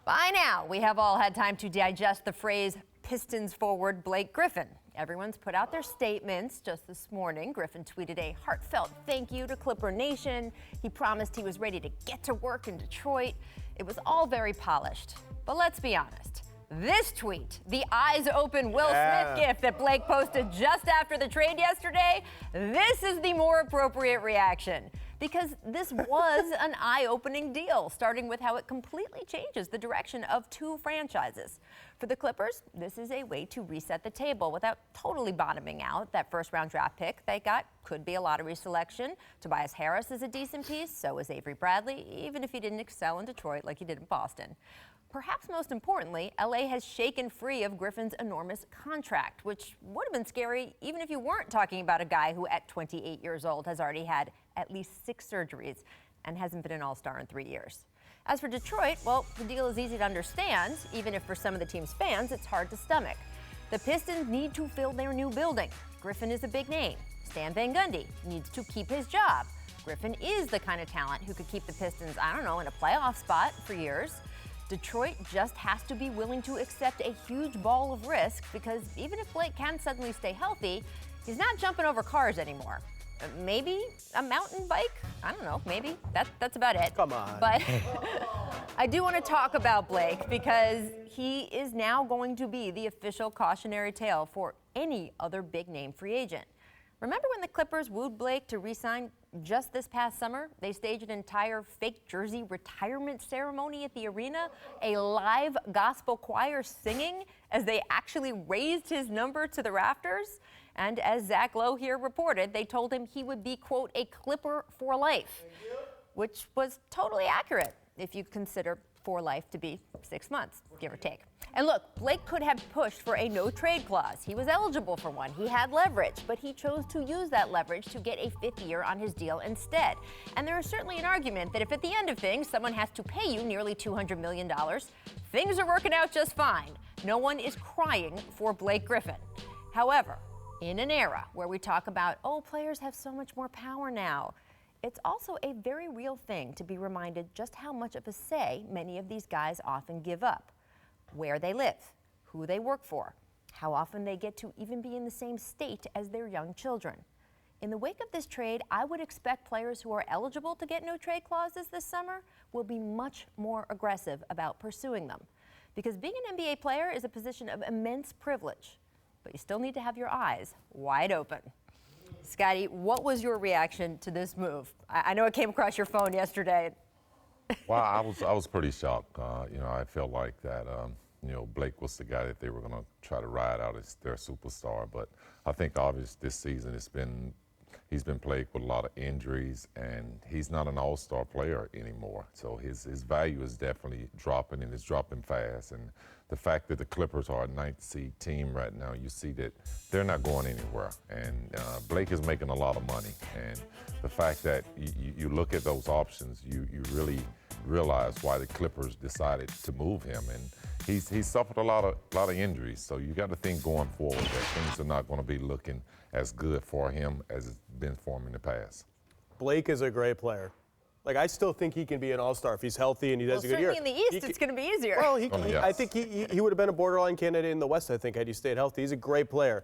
By now, we have all had time to digest the phrase Pistons forward Blake Griffin. Everyone's put out their statements just this morning. Griffin tweeted a heartfelt thank you to Clipper Nation. He promised he was ready to get to work in Detroit. It was all very polished. But let's be honest. This tweet, the eyes open Will Smith gif that Blake posted just after the trade yesterday, this is the more appropriate reaction. Because this was an eye-opening deal, starting with how it completely changes the direction of two franchises. For the Clippers, this is a way to reset the table without totally bottoming out. That first-round draft pick they got could be a lottery selection. Tobias Harris is a decent piece, so is Avery Bradley, even if he didn't excel in Detroit like he did in Boston. Perhaps most importantly, LA has shaken free of Griffin's enormous contract, which would have been scary even if you weren't talking about a guy who at 28 years old has already had at least 6 surgeries and hasn't been an all-star in 3 years. As for Detroit, well, the deal is easy to understand, even if for some of the team's fans it's hard to stomach. The Pistons need to fill their new building. Griffin is a big name. Stan Van Gundy needs to keep his job. Griffin is the kind of talent who could keep the Pistons, I don't know, in a playoff spot for years. Detroit just has to be willing to accept a huge ball of risk because even if Blake can suddenly stay healthy, he's not jumping over cars anymore. Maybe a mountain bike? I don't know, maybe. That's about it. Come on. But I do want to talk about Blake because he is now going to be the official cautionary tale for any other big-name free agent. Remember when the Clippers wooed Blake to re-sign just this past summer? They staged an entire fake jersey retirement ceremony at the arena, a live gospel choir singing as they actually raised his number to the rafters. And as Zach Lowe here reported, they told him he would be, quote, a Clipper for life, which was totally accurate if you consider for life to be 6 months, give or take. And look, Blake could have pushed for a no-trade clause. He was eligible for one. He had leverage, but he chose to use that leverage to get a 5th year on his deal instead. And there is certainly an argument that if at the end of things someone has to pay you nearly $200 million, things are working out just fine. No one is crying for Blake Griffin. However, in an era where we talk about, oh, players have so much more power now, it's also a very real thing to be reminded just how much of a say many of these guys often give up. Where they live, who they work for, how often they get to even be in the same state as their young children. In the wake of this trade, I would expect players who are eligible to get no trade clauses this summer will be much more aggressive about pursuing them. Because being an NBA player is a position of immense privilege, but you still need to have your eyes wide open. Scotty, what was your reaction to this move? I know it came across your phone yesterday. Well, I was pretty shocked. I felt like that, Blake was the guy that they were going to try to ride out as their superstar. But I think obviously this season he's been plagued with a lot of injuries, and he's not an all-star player anymore. So his value is definitely dropping, and it's dropping fast. And the fact that the Clippers are a 9th seed team right now, you see that they're not going anywhere. And Blake is making a lot of money. And the fact that you look at those options, you really realize why the Clippers decided to move him. And he's suffered a lot of injuries. So you got to think going forward that things are not going to be looking as good for him as it's been for him in the past. Blake is a great player. Like, I still think he can be an all-star if he's healthy and he does a good year. Certainly in the East, it's going to be easier. Well, I think he would have been a borderline candidate in the West, I think, had he stayed healthy. He's a great player.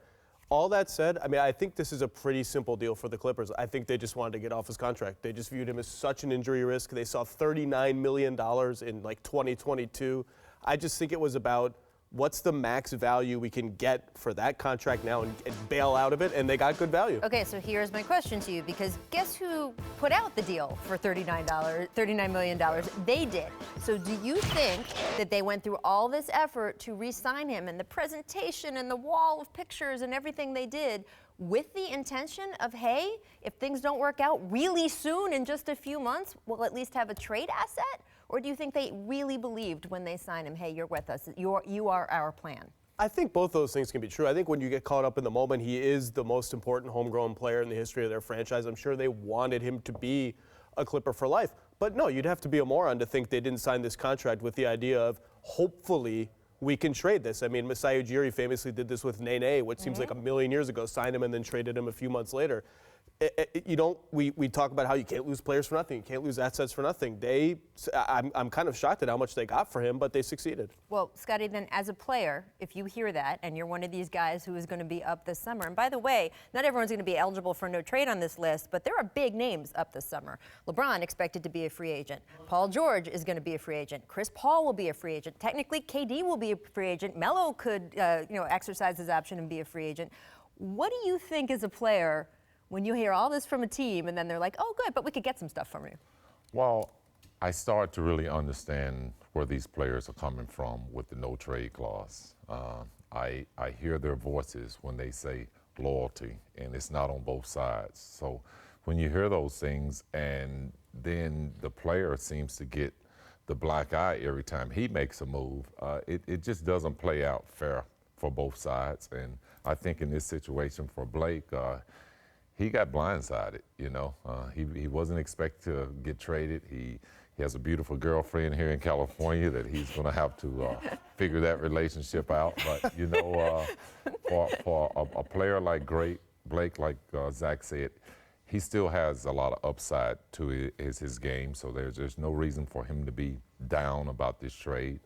All that said, I think this is a pretty simple deal for the Clippers. I think they just wanted to get off his contract. They just viewed him as such an injury risk. They saw $39 million in, 2022. I just think it was about what's the max value we can get for that contract now and bail out of it, and they got good value. Okay, so here's my question to you, because guess who put out the deal for $39 million? They did. So do you think that they went through all this effort to re-sign him and the presentation and the wall of pictures and everything they did with the intention of, hey, if things don't work out really soon in just a few months, we'll at least have a trade asset? Or do you think they really believed when they signed him, hey, you're with us, you are our plan? I think both those things can be true. I think when you get caught up in the moment, he is the most important homegrown player in the history of their franchise. I'm sure they wanted him to be a Clipper for life. But no, you'd have to be a moron to think they didn't sign this contract with the idea of hopefully we can trade this. Masai Ujiri famously did this with Nene, what seems like a million years ago, signed him and then traded him a few months later. We talk about how you can't lose players for nothing. You can't lose assets for nothing. I'm kind of shocked at how much they got for him, but they succeeded. Well, Scotty, then as a player, if you hear that and you're one of these guys who is going to be up this summer, and by the way, not everyone's going to be eligible for no trade on this list, but there are big names up this summer. LeBron expected to be a free agent. Paul George is going to be a free agent. Chris Paul will be a free agent. Technically, KD will be a free agent. Melo could, exercise his option and be a free agent. What do you think as a player when you hear all this from a team and then they're like, oh, good, but we could get some stuff from you? Well, I start to really understand where these players are coming from with the no trade clause. I hear their voices when they say loyalty, and it's not on both sides. So when you hear those things and then the player seems to get the black eye every time he makes a move, it just doesn't play out fair for both sides. And I think in this situation for Blake, he got blindsided, He wasn't expected to get traded. He has a beautiful girlfriend here in California that he's going to have to figure that relationship out. But, for a player like Blake, like Zach said, he still has a lot of upside to his game, so there's no reason for him to be down about this trade.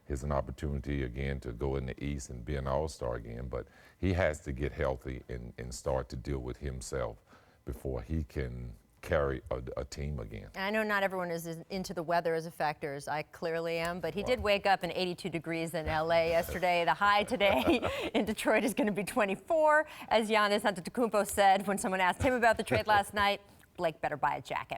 Here's an opportunity again to go in the East and be an all-star again, but he has to get healthy and start to deal with himself before he can carry a team again. And I know not everyone is into the weather as a factor, as I clearly am, but he did wake up in 82 degrees in LA yesterday. The high today in Detroit is going to be 24. As Giannis Antetokounmpo said when someone asked him about the trade last night, Blake better buy a jacket.